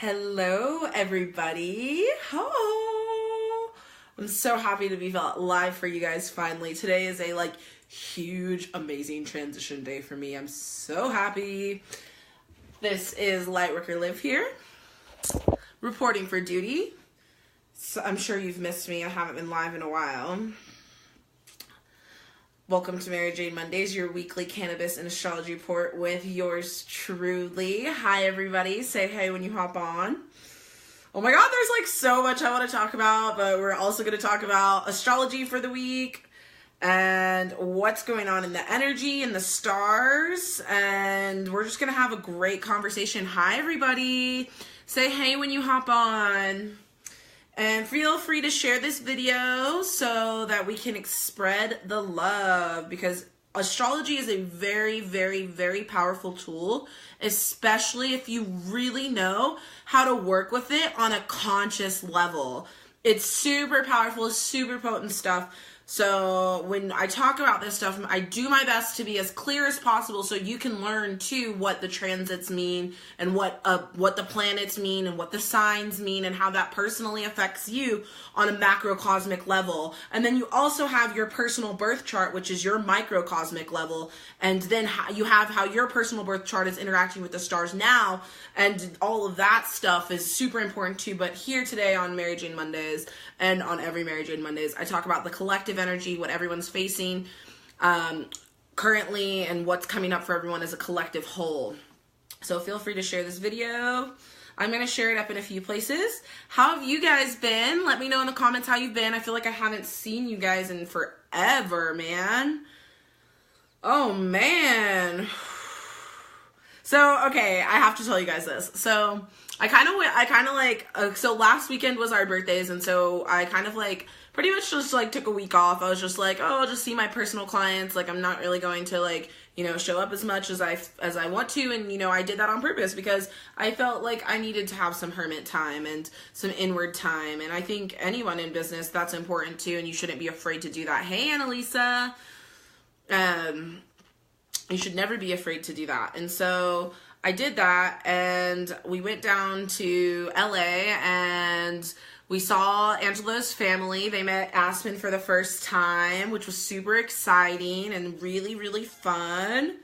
Hello, everybody. Oh, I'm so happy to be live for you guys finally. Today is a huge, amazing transition day for me. I'm so happy. This is Lightworker Liv here, reporting for duty. So I'm sure you've missed me. I haven't been live in a while. Welcome to Mary Jane Mondays, your weekly cannabis and astrology report with yours truly. Hi, everybody. Say hey when you hop on. Oh my God, there's so much I want to talk about, but we're also going to talk about astrology for the week and what's going on in the energy and the stars. And we're just going to have a great conversation. Hi, everybody. Say hey when you hop on. And feel free to share this video so that we can spread the love, because astrology is a very, very, very powerful tool, especially if you really know how to work with it on a conscious level. It's super powerful, super potent stuff. So when I talk about this stuff, I do my best to be as clear as possible so you can learn too what the transits mean and what the planets mean and what the signs mean and how that personally affects you on a macrocosmic level. And then you also have your personal birth chart, which is your microcosmic level. And then you have how your personal birth chart is interacting with the stars now. And all of that stuff is super important too. But here today on Mary Jane Mondays and on every Mary Jane Mondays, I talk about the collective energy, what everyone's facing currently, and what's coming up for everyone as a collective whole. So feel free to share this video. I'm going to share it up in a few places. How have you guys been? Let me know in the comments how you've been. I feel like I haven't seen you guys in forever, man. Oh, man. So, okay, I have to tell you guys this. So, so last weekend was our birthdays, and so I pretty much just took a week off. I was just oh, I'll just see my personal clients. I'm not really going to show up as much as I want to. And, I did that on purpose because I felt like I needed to have some hermit time and some inward time. And I think anyone in business, that's important too. And you shouldn't be afraid to do that. Hey, Annalisa. You should never be afraid to do that. And so I did that, and we went down to LA and we saw Angelo's family. They met Aspen for the first time, which was super exciting and really, really fun.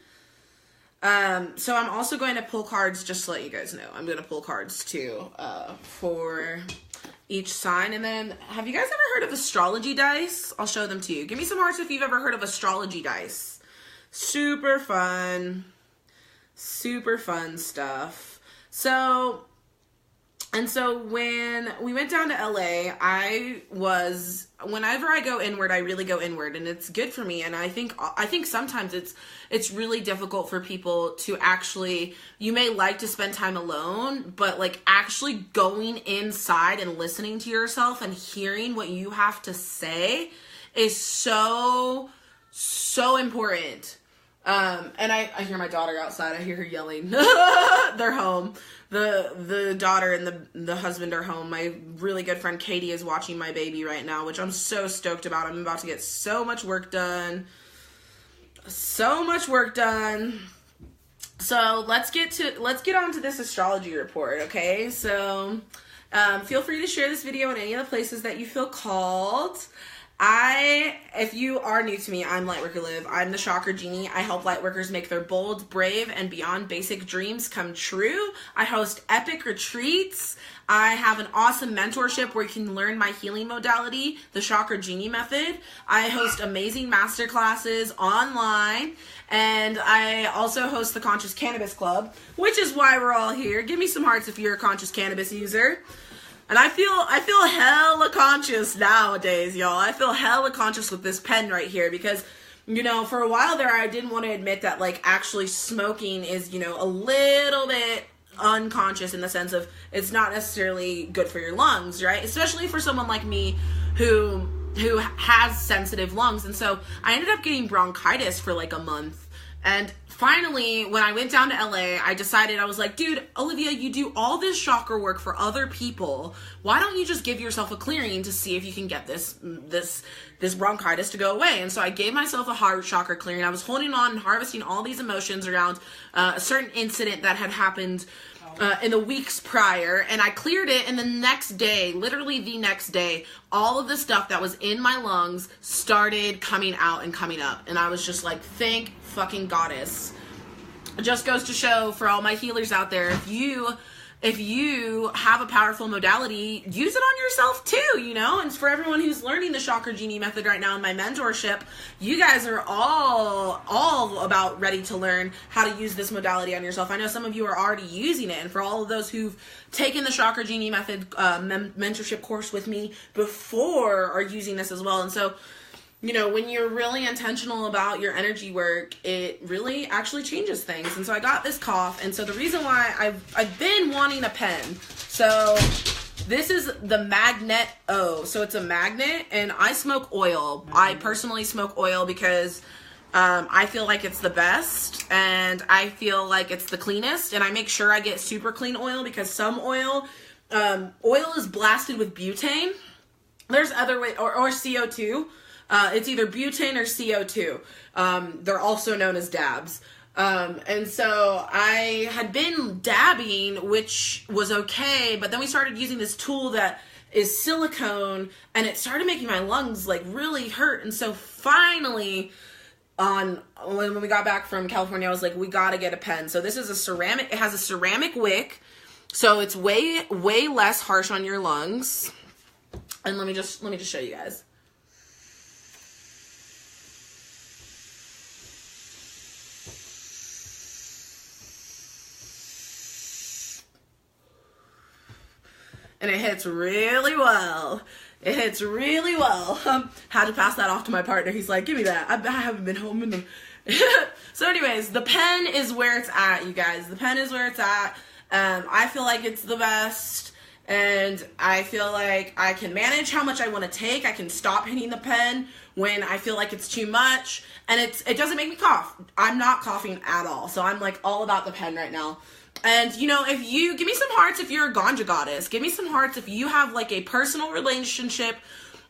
So I'm also going to pull cards, just to let you guys know. I'm going to pull cards too, for each sign. And then, have you guys ever heard of astrology dice? I'll show them to you. Give me some hearts if you've ever heard of astrology dice. Super fun stuff. So when we went down to LA, whenever I go inward, I really go inward, and it's good for me. And I think sometimes it's really difficult for people to actually, you may like to spend time alone, but actually going inside and listening to yourself and hearing what you have to say is so important. And I hear my daughter outside. I hear her yelling. They're home. The daughter and the husband are home. My really good friend Katie is watching my baby right now, which I'm so stoked about. I'm about to get so much work done. So let's get on to this astrology report, okay? So feel free to share this video in any of the places that you feel called. If you are new to me, I'm Lightworker Liv. I'm the Chakra Genie. I help lightworkers make their bold, brave, and beyond basic dreams come true. I host epic retreats. I have an awesome mentorship where you can learn my healing modality, the Chakra Genie method. I host amazing masterclasses online. And I also host the Conscious Cannabis Club, which is why we're all here. Give me some hearts if you're a conscious cannabis user. And I feel hella conscious nowadays, y'all. I feel hella conscious with this pen right here because, for a while there, I didn't want to admit that, actually smoking is, a little bit unconscious in the sense of it's not necessarily good for your lungs, right? Especially for someone like me who has sensitive lungs. And so I ended up getting bronchitis for a month. And finally, when I went down to LA, I decided, I was like, dude, Olivia, you do all this chakra work for other people. Why don't you just give yourself a clearing to see if you can get this bronchitis to go away? And so I gave myself a heart chakra clearing. I was holding on and harvesting all these emotions around a certain incident that had happened in the weeks prior, and I cleared it, and the next day, literally the next day, all of the stuff that was in my lungs started coming out and coming up, and I was just like, thank fucking goddess. It just goes to show for all my healers out there, if you have a powerful modality, use it on yourself too, you know? And for everyone who's learning the Chakra Genie method right now in my mentorship, you guys are all about ready to learn how to use this modality on yourself. I know some of you are already using it, and for all of those who've taken the Chakra Genie method mentorship course with me before are using this as well. And so, you know, when you're really intentional about your energy work, it really actually changes things. And so I got this cough, and so the reason why I've been wanting a pen. So this is the Magnet O. So it's a magnet, and I smoke oil. I personally smoke oil because I feel like it's the best, and I feel like it's the cleanest, and I make sure I get super clean oil because some oil is blasted with butane. There's other way, or CO2. It's either butane or CO2. They're also known as dabs. And so I had been dabbing, which was okay, but then we started using this tool that is silicone, and it started making my lungs like really hurt. And so finally, when we got back from California, I was like, we gotta get a pen. So this is a ceramic, it has a ceramic wick, so it's way less harsh on your lungs. And let me just show you guys. And it hits really well. It hits really well. Had to pass that off to my partner. He's like, give me that. I haven't been home in them. So anyways, the pen is where it's at, you guys. The pen is where it's at. I feel like it's the best. And I feel like I can manage how much I want to take. I can stop hitting the pen when I feel like it's too much. And it doesn't make me cough. I'm not coughing at all. So I'm like all about the pen right now. And, you know, if you, give me some hearts if you're a ganja goddess. Give me some hearts if you have, like, a personal relationship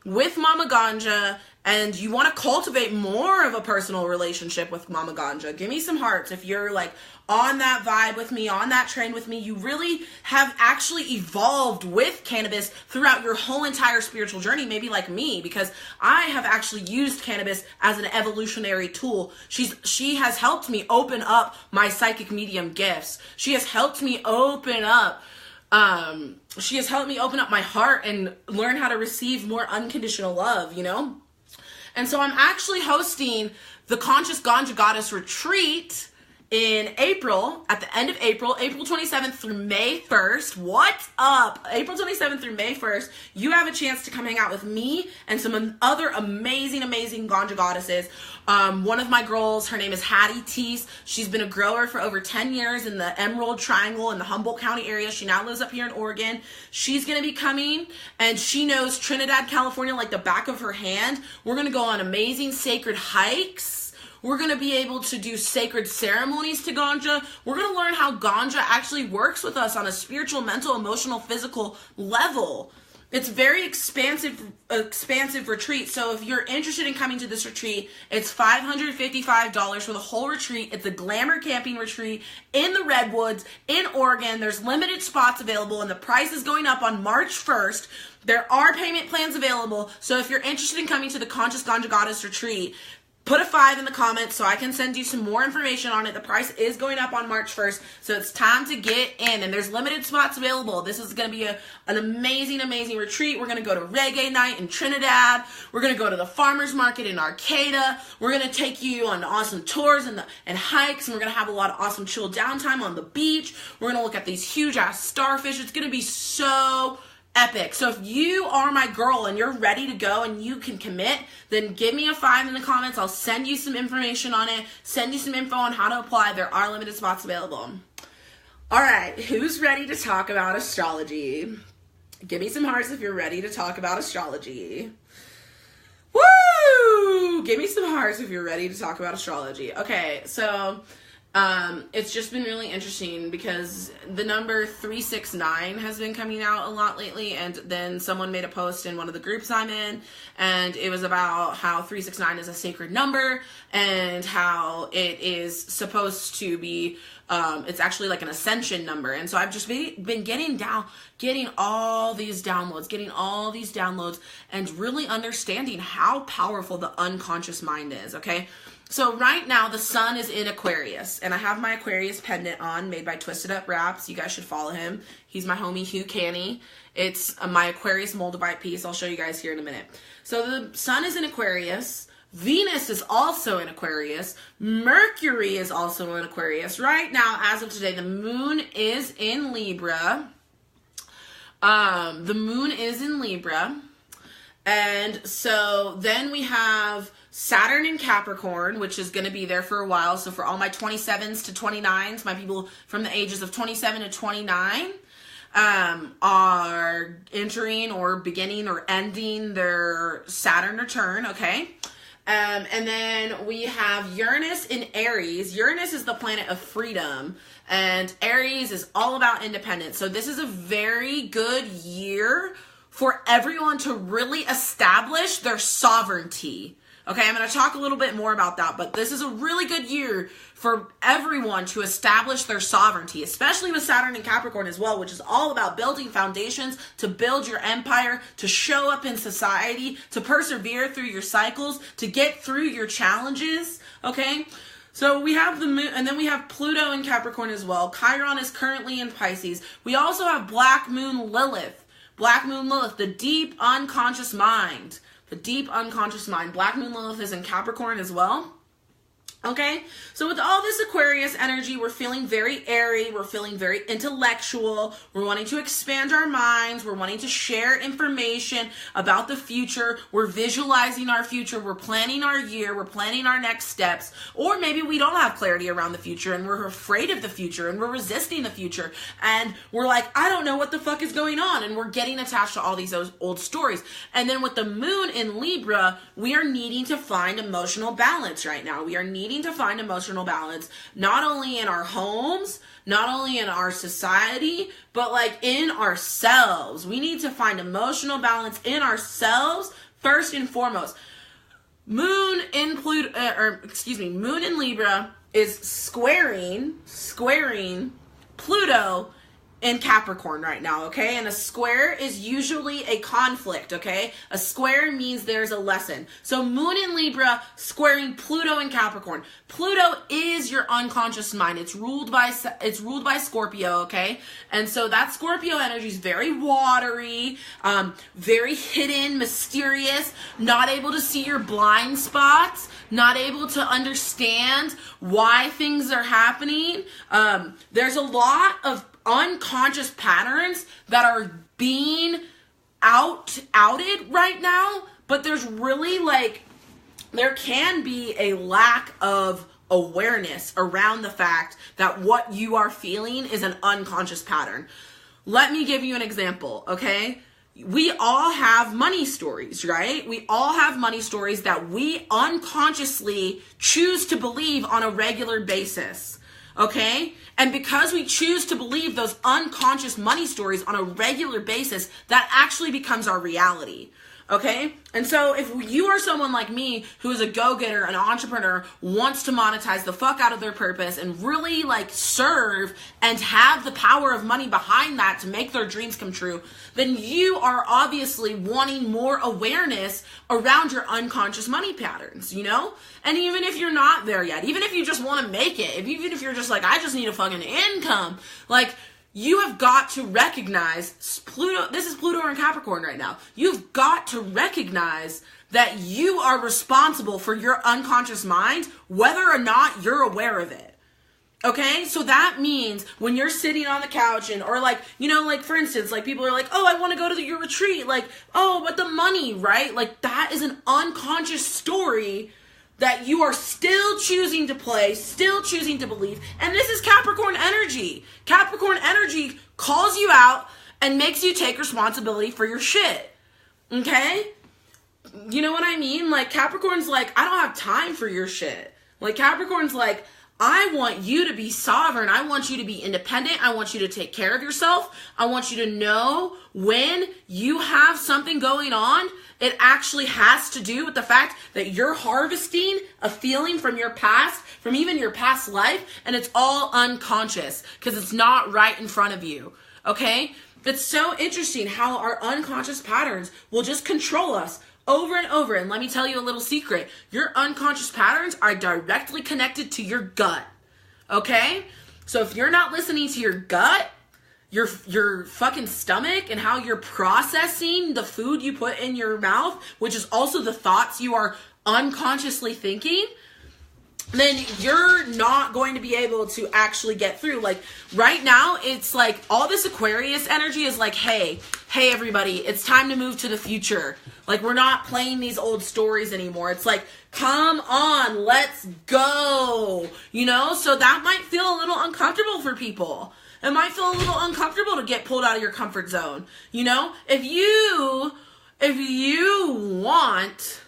with Mama Ganja and you want to cultivate more of a personal relationship with Mama Ganja. Give me some hearts if you're, like, on that vibe with me, on that train with me. You really have actually evolved with cannabis throughout your whole entire spiritual journey, maybe like me, because I have actually used cannabis as an evolutionary tool. She has helped me open up my psychic medium gifts. She has helped me open up my heart and learn how to receive more unconditional love, you know? And so I'm actually hosting the Conscious Ganja Goddess Retreat in April, at the end of April 27th through May 1st. What's up? April 27th through May 1st, you have a chance to come hang out with me and some other amazing Ganja goddesses. One of my girls, her name is Hattie Teese. She's been a grower for over 10 years in the Emerald Triangle in the Humboldt County area. She now lives up here in Oregon. She's going to be coming, and she knows Trinidad, California like the back of her hand. We're going to go on amazing sacred hikes. We're going to be able to do sacred ceremonies to ganja. We're going to learn how ganja actually works with us on a spiritual, mental, emotional, physical level. It's very expansive retreat. So if you're interested in coming to this retreat, it's $555 for the whole retreat. It's a glamour camping retreat in the Redwoods in Oregon. There's limited spots available, and the price is going up on March 1st. There are payment plans available. So if you're interested in coming to the Conscious Ganja Goddess Retreat, put a 5 in the comments so I can send you some more information on it. The price is going up on March 1st, so it's time to get in, and there's limited spots available. This is going to be an amazing retreat. We're going to go to reggae night in Trinidad. We're going to go to the farmer's market in Arcata. We're going to take you on awesome tours and hikes, and we're going to have a lot of awesome chill downtime on the beach. We're going to look at these huge-ass starfish. It's going to be so epic. So if you are my girl and you're ready to go and you can commit, then give me a 5 in the comments. I'll send you some information on it, send you some info on how to apply. There are limited spots available. All right, who's ready to talk about astrology? Give me some hearts if you're ready to talk about astrology. Woo! Give me some hearts if you're ready to talk about astrology. Okay, so It's just been really interesting because the number 369 has been coming out a lot lately, and then someone made a post in one of the groups I'm in, and it was about how 369 is a sacred number and how it is supposed to be, it's actually like an ascension number. And so I've just been getting all these downloads, and really understanding how powerful the unconscious mind is, okay? So right now, the sun is in Aquarius, and I have my Aquarius pendant on, made by Twisted Up Wraps. You guys should follow him. He's my homie, Hugh Canny. It's my Aquarius Moldavite piece. I'll show you guys here in a minute. So the sun is in Aquarius. Venus is also in Aquarius. Mercury is also in Aquarius. Right now, as of today, the moon is in Libra. And so then we have Saturn in Capricorn, which is going to be there for a while. So for all my 27s to 29s, my people from the ages of 27 to 29 are entering or beginning or ending their Saturn return, okay? And then we have Uranus in Aries. Uranus is the planet of freedom, and Aries is all about independence. So this is a very good year for everyone to really establish their sovereignty. Okay, I'm going to talk a little bit more about that, but this is a really good year for everyone to establish their sovereignty, especially with Saturn and Capricorn as well, which is all about building foundations, to build your empire, to show up in society, to persevere through your cycles, to get through your challenges, okay? So we have the moon, and then we have Pluto in Capricorn as well. Chiron is currently in Pisces. We also have Black Moon Lilith. Black Moon Lilith, the deep unconscious mind. The deep unconscious mind. Black Moon Lilith is in Capricorn as well. Okay, so with all this Aquarius energy, we're feeling very airy, we're feeling very intellectual, we're wanting to expand our minds, we're wanting to share information about the future, we're visualizing our future, we're planning our year, we're planning our next steps, or maybe we don't have clarity around the future and we're afraid of the future and we're resisting the future and we're like, I don't know what the fuck is going on, and we're getting attached to all these old stories. And then with the moon in Libra, we are needing to find emotional balance right now. We are needing to find emotional balance, not only in our homes, not only in our society, but like in ourselves. We need to find emotional balance in ourselves first and foremost. Moon in Libra is squaring Pluto in Capricorn right now, okay? And a square is usually a conflict, okay? A square means there's a lesson. So Moon in Libra squaring Pluto in Capricorn. Pluto is your unconscious mind. It's ruled by Scorpio, okay? And so that Scorpio energy is very watery, very hidden, mysterious, not able to see your blind spots, not able to understand why things are happening. There's a lot of unconscious patterns that are being outed right now, but there's really there can be a lack of awareness around the fact that what you are feeling is an unconscious pattern. Let me give you an example, okay? We all have money stories, right? We all have money stories that we unconsciously choose to believe on a regular basis. Okay? And because we choose to believe those unconscious money stories on a regular basis, that actually becomes our reality. Okay? And so if you are someone like me who is a go-getter, an entrepreneur, wants to monetize the fuck out of their purpose and really serve and have the power of money behind that to make their dreams come true, then you are obviously wanting more awareness around your unconscious money patterns, you know? And even if you're not there yet, even if you just want to make it, even if you're just like, I just need a fucking income, you have got to recognize Pluto. This is Pluto in Capricorn right now. You've got to recognize that you are responsible for your unconscious mind, whether or not you're aware of it. Okay? So that means when you're sitting on the couch and, or for instance, people are like, oh, I want to go to your retreat. Oh, but the money, right? That is an unconscious story that you are still choosing to play, still choosing to believe. And this is Capricorn energy. Capricorn energy calls you out and makes you take responsibility for your shit. Okay? You know what I mean? Capricorn's I don't have time for your shit. Capricorn's I want you to be sovereign. I want you to be independent. I want you to take care of yourself. I want you to know when you have something going on, it actually has to do with the fact that you're harvesting a feeling from your past, from even your past life, and it's all unconscious because it's not right in front of you, okay? It's so interesting how our unconscious patterns will just control us over and over. And let me tell you a little secret. Your unconscious patterns are directly connected to your gut. Okay? So if you're not listening to your gut, your fucking stomach and how you're processing the food you put in your mouth, which is also the thoughts you are unconsciously thinking, then you're not going to be able to actually get through. Like right now, it's like all this Aquarius energy is like, hey everybody, it's time to move to the future. Like we're not playing these old stories anymore. It's like, come on, let's go. You know, so that might feel a little uncomfortable for people. It might feel a little uncomfortable to get pulled out of your comfort zone. You know, if you want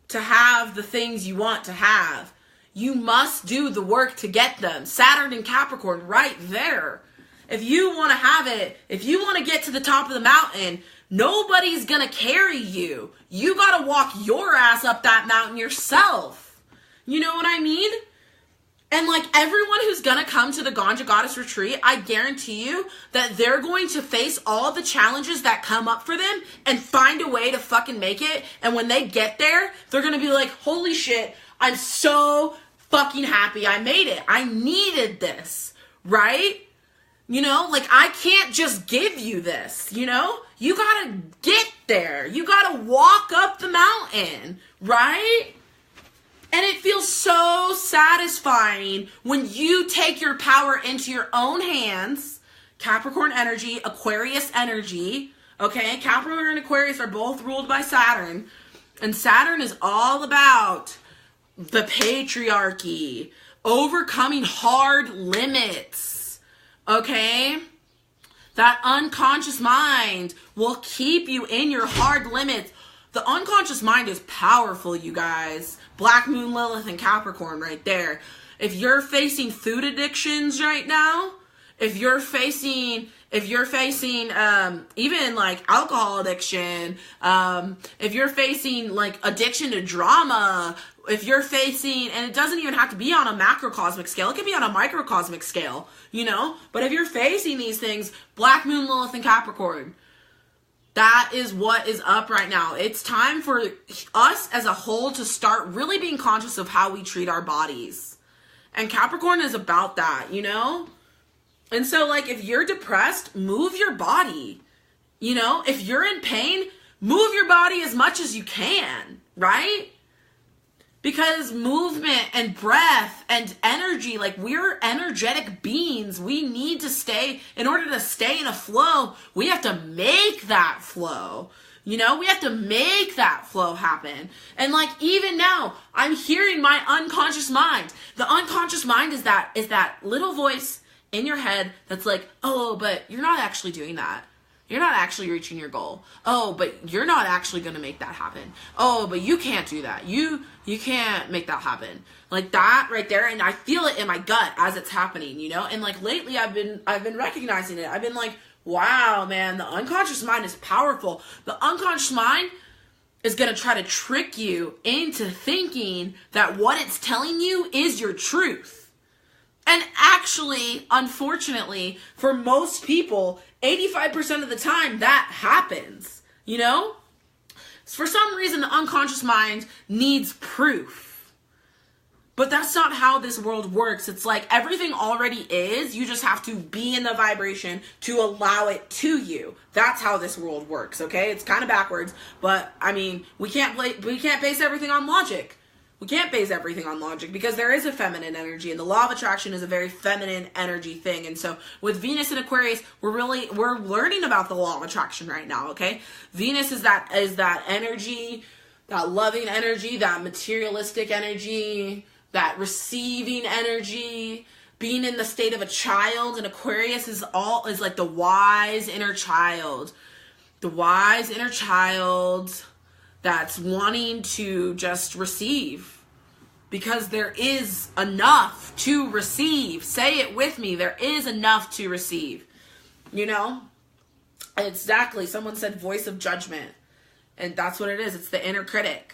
to have the things you want to have, you must do the work to get them. Saturn and Capricorn right there. If you want to have it, if you want to get to the top of the mountain, nobody's going to carry you. You got to walk your ass up that mountain yourself. You know what I mean? And like everyone who's going to come to the Ganja Goddess retreat, I guarantee you that they're going to face all the challenges that come up for them and find a way to fucking make it. And when they get there, they're going to be like, holy shit, I'm so fucking happy I made it. I needed this, right? You know, like I can't just give you this, you know? You got to get there. You got to walk up the mountain, right? And it feels so satisfying when you take your power into your own hands. Capricorn energy, Aquarius energy, okay? Capricorn and Aquarius are both ruled by Saturn. And Saturn is all about the patriarchy, overcoming hard limits, okay? That unconscious mind will keep you in your hard limits. The unconscious mind is powerful, you guys. Black Moon, Lilith, and Capricorn right there. If you're facing food addictions right now, if you're facing even like alcohol addiction, if you're facing like addiction to drama, if you're facing, and it doesn't even have to be on a macrocosmic scale, it can be on a microcosmic scale, you know? But if you're facing these things, Black Moon, Lilith, and Capricorn, that is what is up right now. It's time for us as a whole to start really being conscious of how we treat our bodies. And Capricorn is about that, you know? And so, like, if you're depressed, move your body. You know? If you're in pain, move your body as much as you can, right? Because movement and breath and energy, like we're energetic beings. We need to stay, in order to stay in a flow, we have to make that flow. You know, we have to make that flow happen. And like even now, I'm hearing my unconscious mind. The unconscious mind is that little voice in your head that's like, oh, but you're not actually doing that. You're not actually reaching your goal. Oh, but you're not actually going to make that happen. Oh, but you can't do that. You can't make that happen. Like that right there. And I feel it in my gut as it's happening, you know? And like lately I've been recognizing it. I've been like, wow, man, the unconscious mind is powerful. The unconscious mind is going to try to trick you into thinking that what it's telling you is your truth. And actually, unfortunately, for most people, 85% of the time that happens, you know? For some reason, the unconscious mind needs proof. But that's not how this world works. It's like everything already is. You just have to be in the vibration to allow it to you. That's how this world works, okay? It's kind of backwards, but I mean, we can't base everything on logic. We can't base everything on logic because there is a feminine energy, and the law of attraction is a very feminine energy thing. And so with Venus and Aquarius, we're learning about the law of attraction right now, okay? Venus is that energy, that loving energy, that materialistic energy, that receiving energy, being in the state of a child. And Aquarius is like the wise inner child. The wise inner child that's wanting to just receive, because there is enough to receive. Say it with me. There is enough to receive. You know? Exactly. Someone said voice of judgment. And that's what it is. It's the inner critic.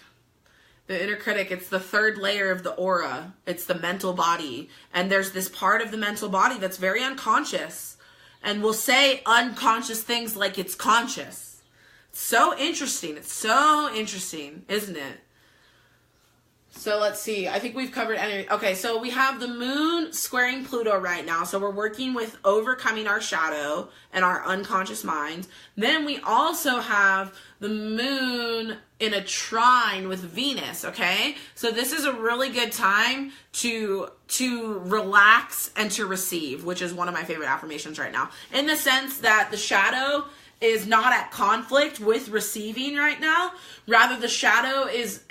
The inner critic, it's the third layer of the aura. It's the mental body. And there's this part of the mental body that's very unconscious. And will say unconscious things like it's conscious. It's so interesting. It's so interesting, isn't it? So let's see. I think we've covered energy. Okay, so we have the moon squaring Pluto right now. So we're working with overcoming our shadow and our unconscious mind. Then we also have the moon in a trine with Venus, okay? So this is a really good time to relax and to receive, which is one of my favorite affirmations right now. In the sense that the shadow is not at conflict with receiving right now. Rather, the shadow is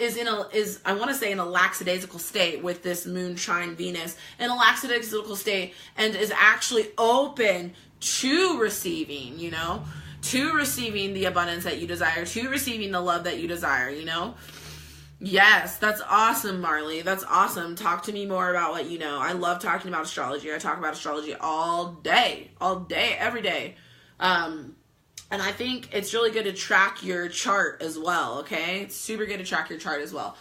I want to say in a lackadaisical state with this moon trine Venus, in a lackadaisical state, and is actually open to receiving, you know, to receiving the abundance that you desire, to receiving the love that you desire, you know. Yes, that's awesome, Marley. That's awesome. Talk to me more about what you know. I love talking about astrology. I talk about astrology all day, every day. And I think it's really good to track your chart as well, okay? It's super good to track your chart as well.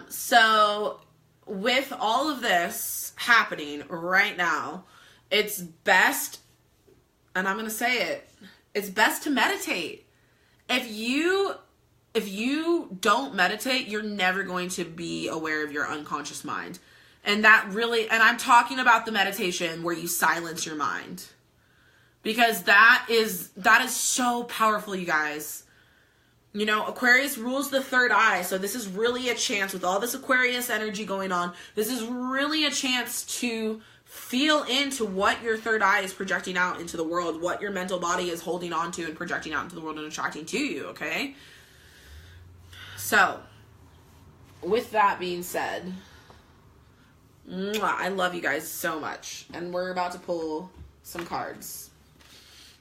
So with all of this happening right now, it's best, and I'm going to say it, it's best to meditate. If you don't meditate, you're never going to be aware of your unconscious mind. And that really, and I'm talking about the meditation where you silence your mind. Because that is so powerful, you guys. You know, Aquarius rules the third eye. So this is really a chance with all this Aquarius energy going on. This is really a chance to feel into what your third eye is projecting out into the world. What your mental body is holding on to and projecting out into the world and attracting to you, okay? So, with that being said, I love you guys so much. And we're about to pull some cards.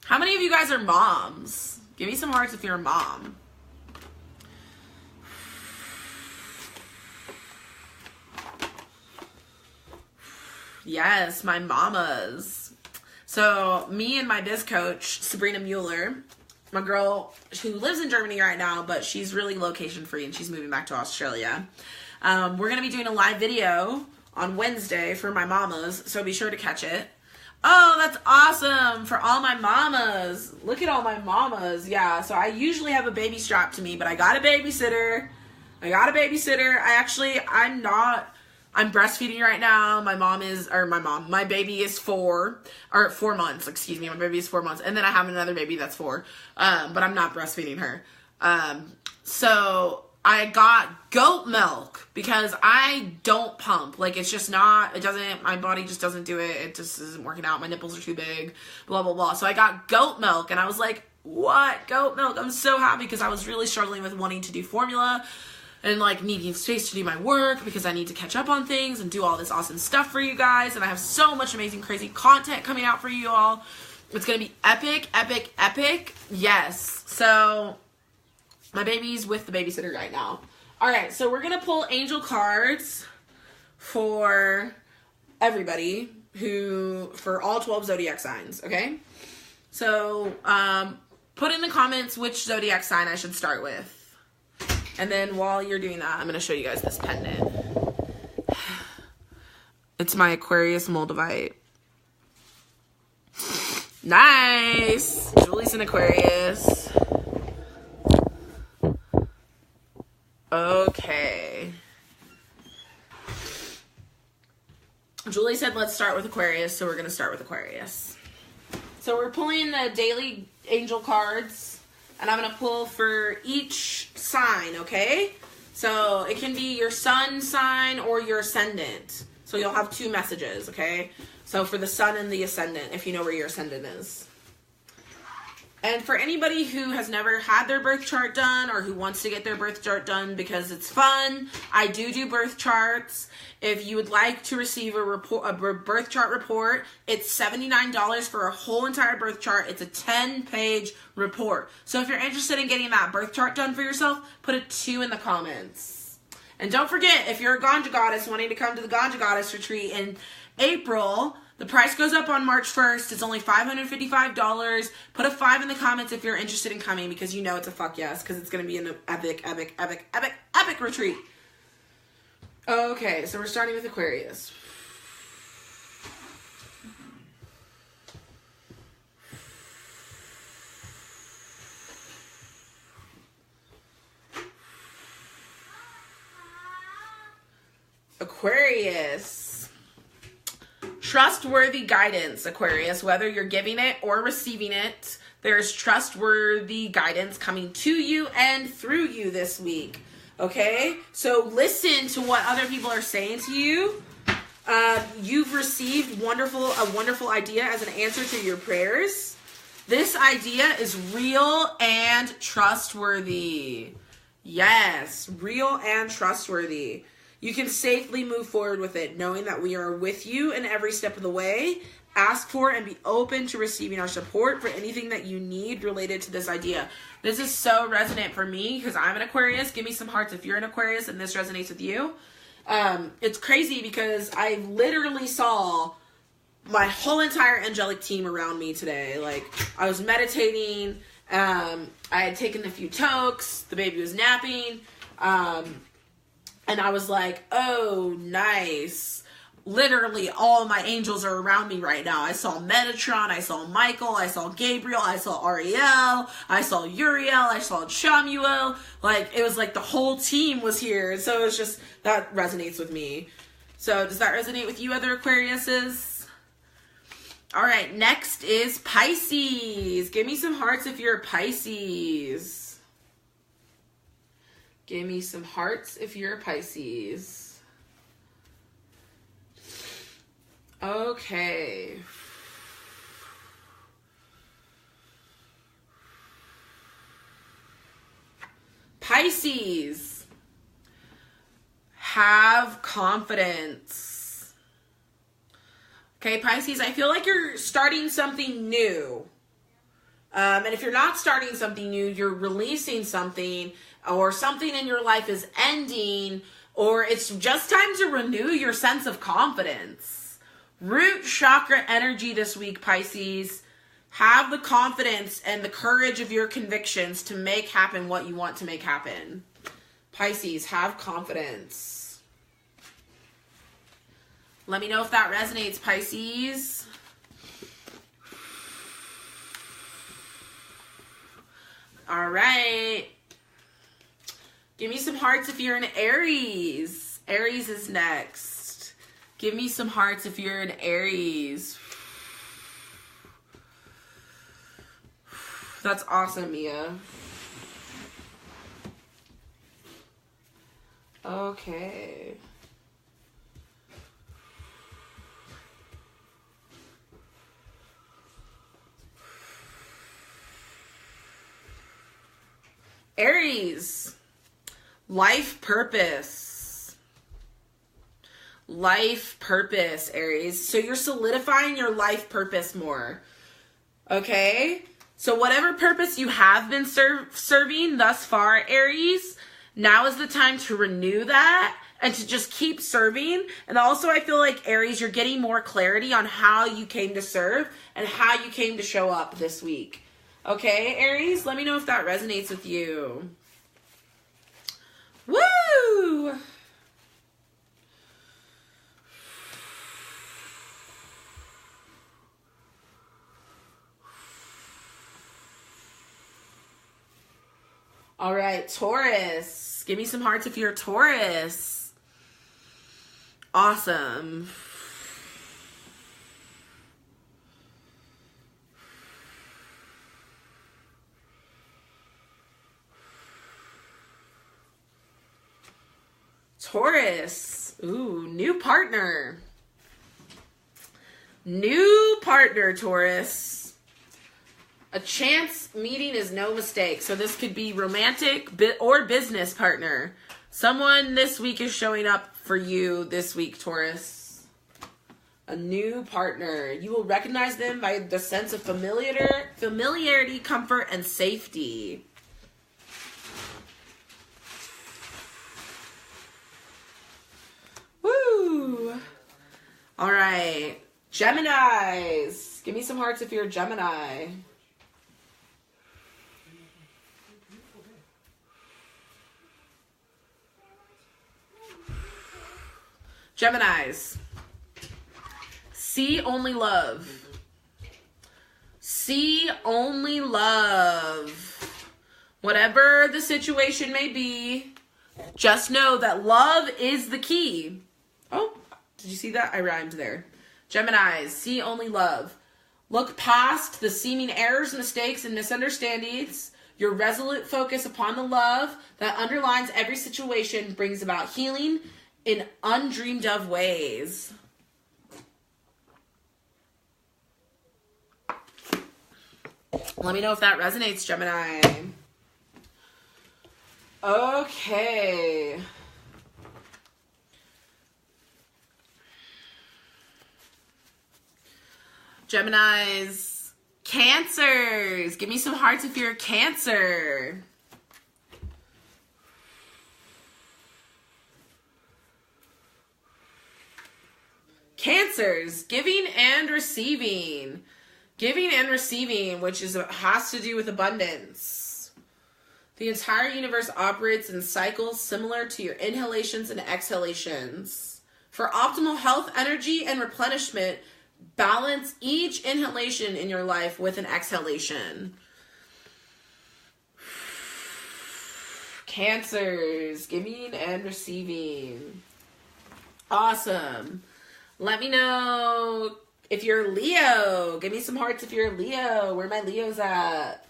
How many of you guys are moms? Give me some hearts if you're a mom. Yes, my mamas. So me and my biz coach, Sabrina Mueller, my girl who lives in Germany right now, but she's really location free and she's moving back to Australia. We're going to be doing a live video on Wednesday for my mamas, so be sure to catch it. Oh, that's awesome for all my mamas. Look at all my mamas. Yeah, so I usually have a baby strapped to me, but I got a babysitter. I'm breastfeeding right now. My baby is 4 months, excuse me. My baby is 4 months. And then I have another baby that's 4. But I'm not breastfeeding her. So I got goat milk because I don't pump. Like, it's just not, my body just doesn't do it. It just isn't working out. My nipples are too big, blah, blah, blah. So I got goat milk and I was like, what? Goat milk? I'm so happy because I was really struggling with wanting to do formula and like needing space to do my work because I need to catch up on things and do all this awesome stuff for you guys. And I have so much amazing, crazy content coming out for you all. It's going to be epic, epic, epic. Yes. So my baby's with the babysitter right now. All right, so we're going to pull angel cards for everybody for all 12 zodiac signs, okay? So put in the comments which zodiac sign I should start with. And then while you're doing that, I'm going to show you guys this pendant. It's my Aquarius Moldavite. Nice! Julie's an Aquarius. Okay. Julie said let's start with Aquarius, so we're going to start with Aquarius. So we're pulling the daily angel cards, and I'm going to pull for each sign, okay? So it can be your sun sign or your ascendant. So you'll have 2 messages, okay? So for the sun and the ascendant, if you know where your ascendant is. And for anybody who has never had their birth chart done or who wants to get their birth chart done because it's fun, I do birth charts. If you would like to receive a birth chart report, it's $79 for a whole entire birth chart. It's a 10-page report. So if you're interested in getting that birth chart done for yourself, put a 2 in the comments. And don't forget, if you're a Ganja Goddess wanting to come to the Ganja Goddess retreat in April, the price goes up on March 1st. It's only $555. Put a 5 in the comments if you're interested in coming, because you know it's a fuck yes, because it's going to be an epic, epic, epic, epic, epic retreat. Okay, so we're starting with Aquarius. Aquarius. Trustworthy guidance, Aquarius. Whether you're giving it or receiving it, there's trustworthy guidance coming to you and through you this week. Okay? So listen to what other people are saying to you. You've received a wonderful idea as an answer to your prayers. This idea is real and trustworthy. Yes, real and trustworthy. You can safely move forward with it, knowing that we are with you in every step of the way. Ask for and be open to receiving our support for anything that you need related to this idea. This is so resonant for me because I'm an Aquarius. Give me some hearts if you're an Aquarius and this resonates with you. It's crazy because I literally saw my whole entire angelic team around me today. Like, I was meditating. I had taken a few tokes. The baby was napping. And I was like, oh, nice. Literally, all my angels are around me right now. I saw Metatron, I saw Michael, I saw Gabriel, I saw Ariel, I saw Uriel, I saw Shamuel. Like, it was like the whole team was here. So it's just, that resonates with me. So does that resonate with you, other Aquariuses? All right, next is Pisces. Give me some hearts if you're a Pisces. Give me some hearts if you're a Pisces. Okay. Pisces. Have confidence. Okay, Pisces, I feel like you're starting something new. And if you're not starting something new, you're releasing something, or something in your life is ending, or it's just time to renew your sense of confidence. Root chakra energy this week, Pisces. Have the confidence and the courage of your convictions to make happen what you want to make happen. Pisces, have confidence. Let me know if that resonates, Pisces. All right. Give me some hearts if you're an Aries. Aries is next. Give me some hearts if you're an Aries. That's awesome, Mia. Okay. Aries. Life purpose. Life purpose, Aries. So you're solidifying your life purpose more. Okay? So whatever purpose you have been serving thus far, Aries, now is the time to renew that and to just keep serving. And also I feel like, Aries, you're getting more clarity on how you came to serve and how you came to show up this week. Okay, Aries? Let me know if that resonates with you. Woo! All right, Taurus. Give me some hearts if you're a Taurus. Awesome. Taurus. Ooh, new partner. New partner, Taurus. A chance meeting is no mistake. So this could be romantic or business partner. Someone this week is showing up for you this week, Taurus. A new partner. You will recognize them by the sense of familiarity, comfort, and safety. All right. Geminis. Give me some hearts if you're a Gemini. Geminis. See only love. See only love. Whatever the situation may be, just know that love is the key. Oh, did you see that? I rhymed there. Geminis, see only love. Look past the seeming errors, mistakes, and misunderstandings. Your resolute focus upon the love that underlines every situation brings about healing in undreamed of ways. Let me know if that resonates, Gemini. Okay. Geminis. Cancers. Give me some hearts if you're a Cancer. Cancers. Giving and receiving. Giving and receiving, which has to do with abundance. The entire universe operates in cycles similar to your inhalations and exhalations. For optimal health, energy, and replenishment, balance each inhalation in your life with an exhalation. Cancers, giving and receiving. Awesome. Let me know if you're Leo. Give me some hearts if you're a Leo. Where my Leos at?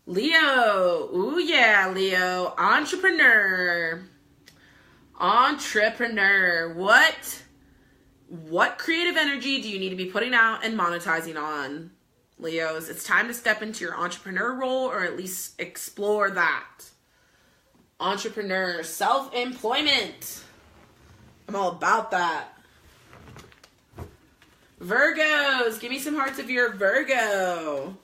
Leo. Ooh, yeah, Leo. Entrepreneur. Entrepreneur. What creative energy do you need to be putting out and monetizing on? Leos, it's time to step into your entrepreneur role, or at least explore that. Entrepreneur, self-employment. I'm all about that. Virgos, give me some hearts if you're a Virgo.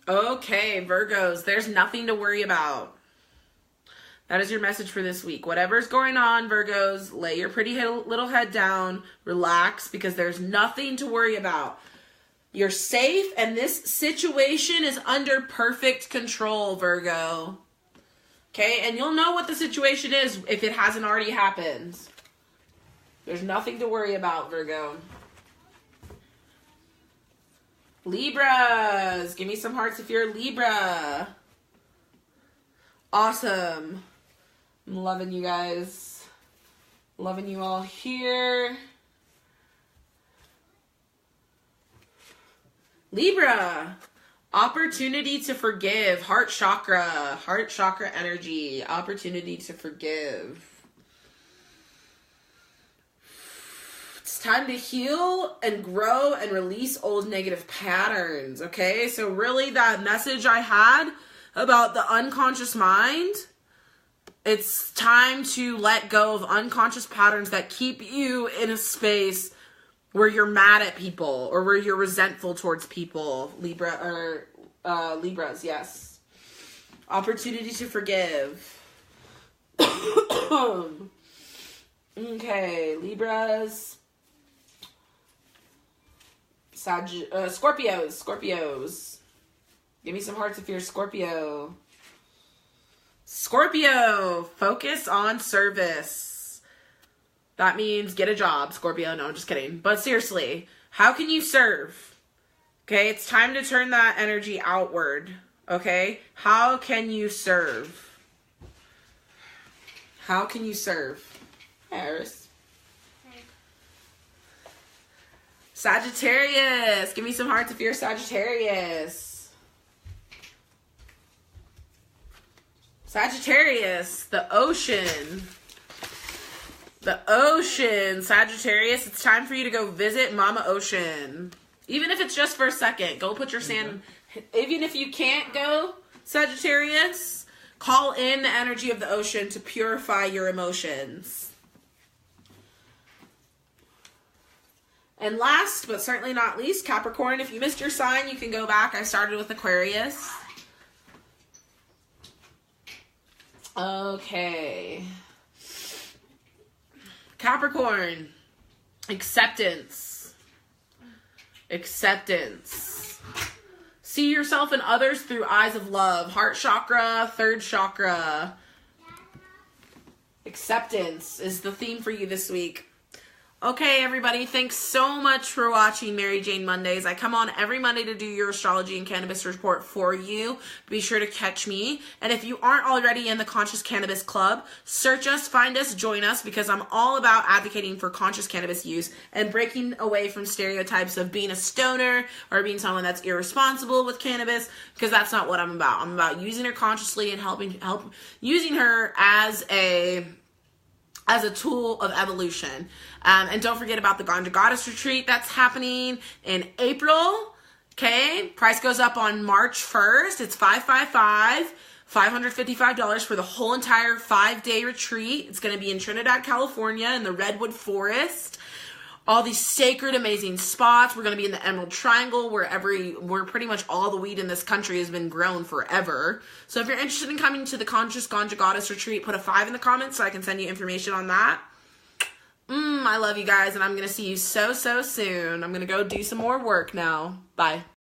Okay, Virgos, there's nothing to worry about. That is your message for this week. Whatever's going on, Virgos, lay your pretty little head down, relax, because there's nothing to worry about. You're safe, and this situation is under perfect control, Virgo. Okay, and you'll know what the situation is if it hasn't already happened. There's nothing to worry about, Virgo. Libras, give me some hearts if you're a Libra. Awesome. I'm loving you guys. Loving you all here. Libra, opportunity to forgive. Heart chakra energy. Opportunity to forgive. It's time to heal and grow and release old negative patterns, okay? So really that message I had about the unconscious mind, it's time to let go of unconscious patterns that keep you in a space where you're mad at people or where you're resentful towards people. Libras, yes. Opportunity to forgive. Okay, Libras. Scorpios. Give me some hearts if you're a Scorpio. Scorpio, focus on service. That means get a job, Scorpio. No, I'm just kidding. But seriously, how can you serve? Okay, it's time to turn that energy outward. Okay, how can you serve? How can you serve? Harris. Sagittarius, give me some hearts if you're a Sagittarius. Sagittarius, the ocean. The ocean, Sagittarius, it's time for you to go visit Mama Ocean. Even if it's just for a second, go put your sand, even if you can't go, Sagittarius, call in the energy of the ocean to purify your emotions. And last, but certainly not least, Capricorn. If you missed your sign, you can go back. I started with Aquarius. Okay. Capricorn. Acceptance. Acceptance. See yourself and others through eyes of love. Heart chakra, third chakra. Acceptance is the theme for you this week. Okay, everybody, thanks so much for watching Mary Jane Mondays. I come on every Monday to do your astrology and cannabis report for you. Be sure to catch me. And if you aren't already in the Conscious Cannabis Club, search us, find us, join us, because I'm all about advocating for conscious cannabis use and breaking away from stereotypes of being a stoner or being someone that's irresponsible with cannabis, because that's not what I'm about. I'm about using her consciously and using her as a tool of evolution. And don't forget about the Ganja Goddess Retreat that's happening in April. Okay, price goes up on March 1st. It's $555 for the whole entire 5-day retreat. It's going to be in Trinidad, California, in the Redwood Forest. All these sacred, amazing spots. We're going to be in the Emerald Triangle, where pretty much all the weed in this country has been grown forever. So if you're interested in coming to the Conscious Ganja Goddess Retreat, put a 5 in the comments so I can send you information on that. I love you guys, and I'm going to see you so soon. I'm going to go do some more work now. Bye.